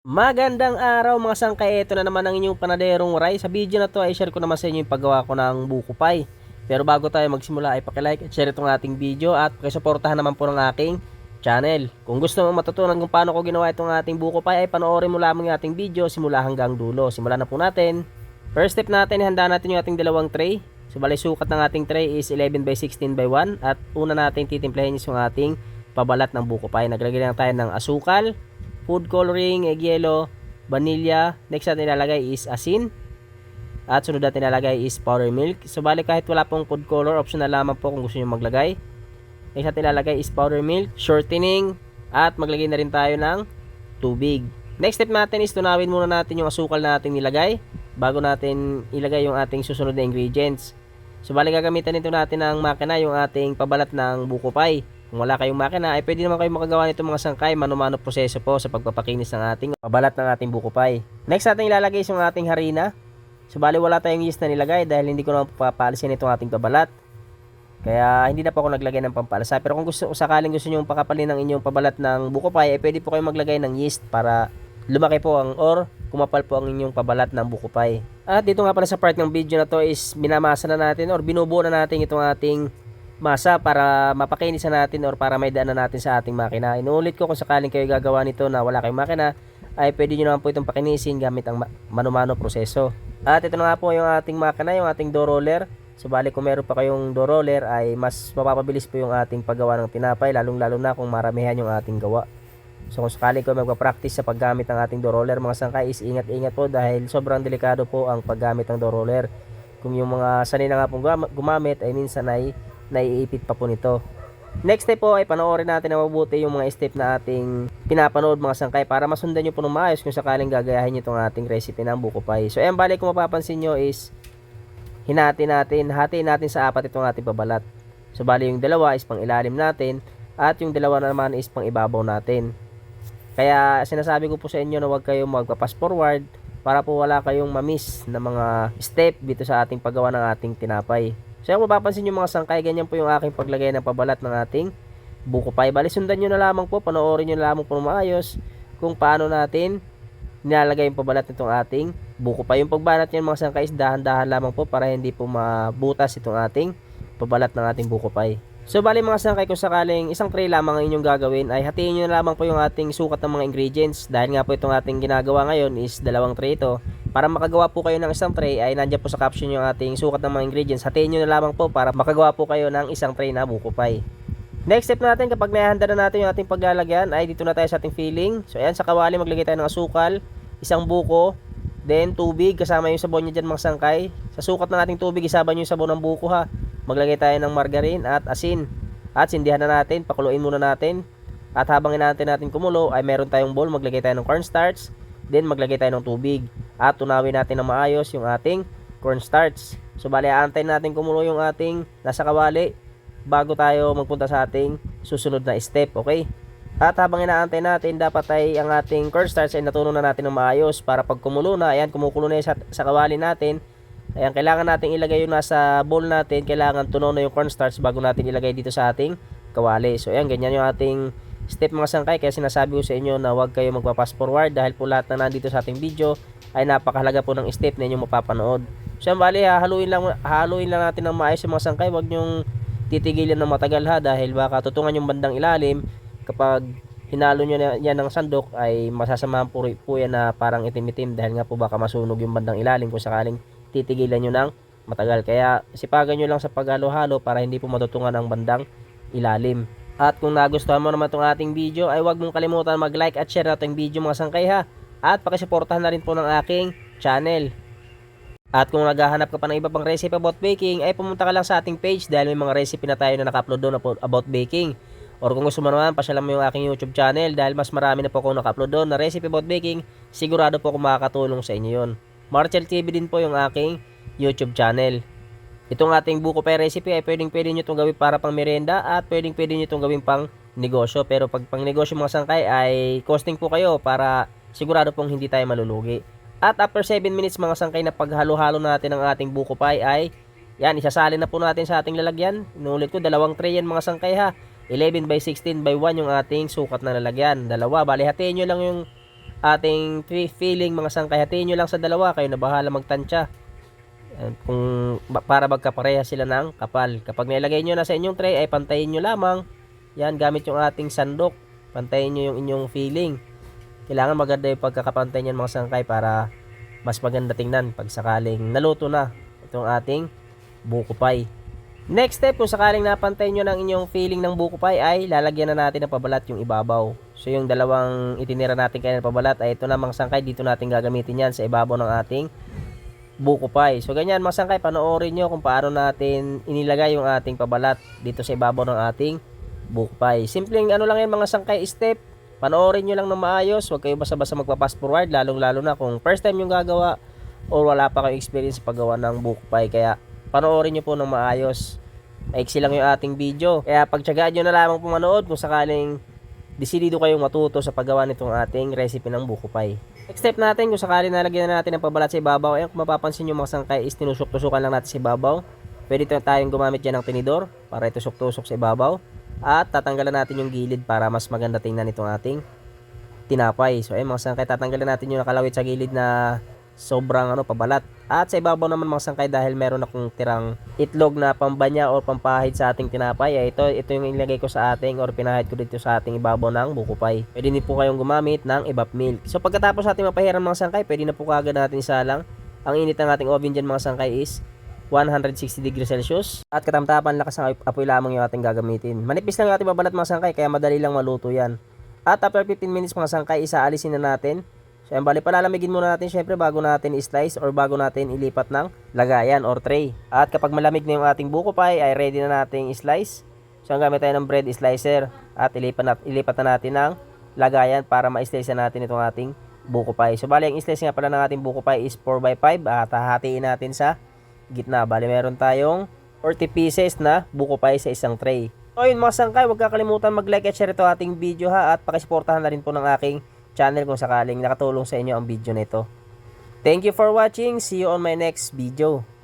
Magandang araw mga sangkay, ito na naman ang inyong panaderong Ray. Sa video na to ay share ko naman sa inyo yung paggawa ko ng buko pie. Pero bago tayo magsimula ay pakilike at share itong ating video at pakisuportahan naman po ng aking channel. Kung gusto mo matutunan kung paano ko ginawa itong ating buko pie ay panoorin mo lamang yung ating video simula hanggang dulo. Simulan na po natin. First step natin, ihanda natin yung ating dalawang tray. So bali sukat ng ating tray is 11 by 16 by 1 at una natin titimplahin yung ating pabalat ng buko pie. Naglagay lang tayo ng asukal, food coloring, egg yellow, vanilla. Next natin ilalagay is asin. At sunod natin ilalagay is powder milk. So bali kahit wala pong food color, optional lamang po kung gusto nyo maglagay. Next natin ilalagay is powder milk, shortening, at maglagay na rin tayo ng tubig. Next step natin is tunawin muna natin yung asukal na ating nilagay bago natin ilagay yung ating susunod na ingredients. So bali gagamitan nito natin ng makina yung ating pabalat ng buko pie. Kung wala kayong makina ay pwede naman kayong makagawa nito mga sangkay, mano-mano proseso po sa pagpapakinis ng ating pabalat ng ating buko pie. Next natin ilalagay yung ating harina. So bali wala tayong yeast na nilagay dahil hindi ko naman papaalisin itong ating pabalat. Kaya hindi na po ako naglagay ng pampalasa. Pero kung sakaling gusto nyo pakapalin ng inyong pabalat ng buko pie ay pwede po kayong maglagay ng yeast para lumaki po or kumapal po ang inyong pabalat ng buko pie. At dito nga pala sa part ng video na to is minamasa na natin or binubuo na natin itong ating masa para mapakinisan natin or para may daan na natin sa ating makina. Inuulit ko kung sakaling kayo gagawa nito na wala kayong makina ay pwede nyo naman po itong pakinisin gamit ang mano-mano proseso. At ito na nga po yung ating makina, yung ating dough roller. So bali kung meron pa kayong dough roller ay mas mapapabilis po yung ating paggawa ng tinapay, lalong lalo na kung maramihan yung ating gawa. So kung sakali ko magpa-practice sa paggamit ng ating dough roller mga sangkay is ingat-ingat po dahil sobrang delikado po ang paggamit ng dough roller. Kung yung mga sanay na nga pong gumamit ay minsan ay naiipit pa po nito. Next step po ay panoorin natin na mabuti yung mga step na ating pinapanood mga sangkay para masundan nyo po ng maayos kung sakaling gagayahin nyo itong ating recipe ng buko pie. So ayan, bali kung mapapansin nyo is hatiin natin sa apat itong ating pabalat. So bali yung dalawa is pang ilalim natin at yung dalawa naman is pang ibabaw natin. Kaya sinasabi ko po sa inyo na huwag kayong magpa-fast forward para po wala kayong ma-miss na mga step dito sa ating paggawa ng ating tinapay. So kung mapapansin nyo mga sangkay, ganyan po yung aking paglagay ng pabalat ng ating buko pie. Bali sundan nyo na lamang po, panoorin nyo na lamang po maayos kung paano natin nilalagay yung pabalat nitong ating buko pie. Yung pagbanat nyo mga sangkay is dahan-dahan lamang po para hindi po mabutas itong ating pabalat ng ating buko pie. So bali mga sangkay, kung sakaling isang tray lamang ang inyong gagawin ay hatiin nyo na lamang po yung ating sukat ng mga ingredients. Dahil nga po itong ating ginagawa ngayon is dalawang tray ito. Para makagawa po kayo ng isang tray ay nandiyan po sa caption yung ating sukat ng mga ingredients. Hatiin nyo na lamang po para makagawa po kayo ng isang tray na buko pie. Next step natin, kapag naihanda na natin yung ating paglalagyan ay dito na tayo sa ating filling. So ayan, sa kawali maglagay tayo ng asukal, isang buko, then tubig kasama yung sabon niya dyan mga sangkay. Sa sukat ng ating tubig isama nyo yung sabon ng buko ha. Maglagay tayo ng margarine at asin. At sindihan na natin, pakuluin muna natin. At habang inaantay natin kumulo ay meron tayong bowl, maglagay tayo ng cornstarch. Then maglagay tayo ng tubig. At tunawin natin ng maayos yung ating cornstarch. So bali aantayin natin kumulo yung ating nasa kawali bago tayo magpunta sa ating susunod na step, okay? At habang inaantay natin, dapat ay ang ating cornstarch ay natunaw na natin ng maayos para pag kumulo na, ayan, kumukulo na sa kawali natin. Ayan, kailangan natin ilagay yung nasa bowl natin, kailangan tunaw na yung cornstarch bago natin ilagay dito sa ating kawali. So ayan, ganyan yung ating step mga sangkay, kaya sinasabi ko sa inyo na huwag kayo magpa-fast forward dahil po lahat na nandito sa ating video ay napakahalaga po ng step na inyong mapapanood. So yan, bali haluin lang natin ng maayos yung mga sangkay, huwag nyong titigilan ng matagal ha dahil baka tutungan yung bandang ilalim. Kapag hinalo nyo yan ng sandok ay masasamahan po yan na parang itim-itim dahil nga po baka masunog yung bandang ilalim kung sakaling titigilan nyo ng matagal. Kaya sipagan nyo lang sa paghalo-halo para hindi po matutungan ang bandang ilalim. At kung nagustuhan mo naman itong ating video ay huwag mong kalimutan mag-like at share natin video mga sangkay ha. At pakisuportahan na rin po ng aking channel. At kung naghahanap ka pa ng iba pang recipe about baking ay pumunta ka lang sa ating page dahil may mga recipe na tayo na naka-upload doon about baking. Or kung gusto mo naman, pasyalan mo yung aking YouTube channel dahil mas marami na po akong naka-upload doon na recipe about baking. Sigurado po akong makakatulong sa inyo yon. Marcel TV din po yung aking YouTube channel. Itong ating buko pie recipe ay pwede nyo itong gawin para pang merienda at pwede nyo itong gawin pang negosyo. Pero pag pang negosyo mga sangkay ay costing po kayo para sigurado pong hindi tayo malulugi. At after 7 minutes mga sangkay na paghalo-halo natin ang ating buko pie ay yan, isasalin na po natin sa ating lalagyan. Inulit ko, dalawang tray yan mga sangkay ha. 11 by 16 by 1 yung ating sukat na lalagyan. Dalawa, bali hatiin nyo lang yung ating filling mga sangkay. Hatiin nyo lang sa dalawa, kayo na bahala magtansya. Para magkapareha sila ng kapal. Kapag nilagay nyo na sa inyong tray ay pantayin nyo lamang. Yan, gamit yung ating sandok. Pantayin nyo yung inyong filling. Kailangan maganda yung pagkakapantay nyan mga sangkay para mas maganda tingnan pag sakaling naluto na itong ating buko pie. Next step, kung sakaling napantay nyo ng inyong filling ng buko pie ay lalagyan na natin ng pabalat yung ibabaw. So yung dalawang itinira natin kanina ng pabalat ay ito na mga sangkay, dito natin gagamitin yan sa ibabaw ng ating buko pie. So ganyan mga sangkay, panoorin nyo kung paano natin inilagay yung ating pabalat dito sa ibabaw ng ating buko pie. Simpleng ano lang yan mga sangkay, step. Panoorin nyo lang ng maayos, huwag kayo basta-basta magpa-fast forward, lalong-lalo na kung first time yung gagawa o wala pa kayong experience sa paggawa ng buko pie. Kaya panoorin nyo po ng maayos. Maiksi lang yung ating video. Kaya pagtyagaan nyo na lamang po manood kung sakaling desidido kayong matuto sa paggawa nitong ating recipe ng buko pie. Next step natin, kung sakaling nalagyan na natin ng pabalat sa ibabaw, ay kung mapapansin nyo mga sangkay is tinusok-tusukan lang natin sa ibabaw. Pwede tayong gumamit dyan ng tinidor para itusok-tusok sa ibabaw. At tatanggalan natin yung gilid para mas maganda tingnan itong ating tinapay. So ayun mga sangkay, tatanggalan natin yung nakalawit sa gilid na sobrang pabalat. At sa ibabaw naman mga sangkay, dahil meron akong tirang itlog na pambanya o pampahid sa ating tinapay, ay ito yung ilagay ko sa ating or pinahid ko dito sa ating ibabaw ng buko pie. Pwede din po kayong gumamit ng evap milk. So pagkatapos natin mapahiran mga sangkay, pwede na po kagad natin isalang. Ang init ng ating oven dyan mga sangkay is 160 degrees Celsius. At katamtapan lakas ng apoy lamang yung ating gagamitin. Manipis lang yung ating babalat mga sangkay, kaya madali lang maluto yan. At after 15 minutes mga sangkay, isaalisin na natin. So yan, bali palalamigin muna natin syempre bago natin i-slice or bago natin ilipat ng lagayan or tray. At kapag malamig na yung ating buko pie, ay ready na nating i-slice. So ang gamit tayo ng bread slicer at ilipat na natin ng lagayan para ma-slice natin itong ating buko pie. So bali ang i-slice nga pala ng ating buko pie is 4x5 at hahatiin natin sa gitna. Bali meron tayong 40 pieces na buko pie sa isang tray. So yun mga sangkay, huwag kakalimutan mag-like at share ito ating video ha, at pakisuportahan na rin po ng aking channel kung sakaling nakatulong sa inyo ang video nito. Thank you for watching. See you on my next video.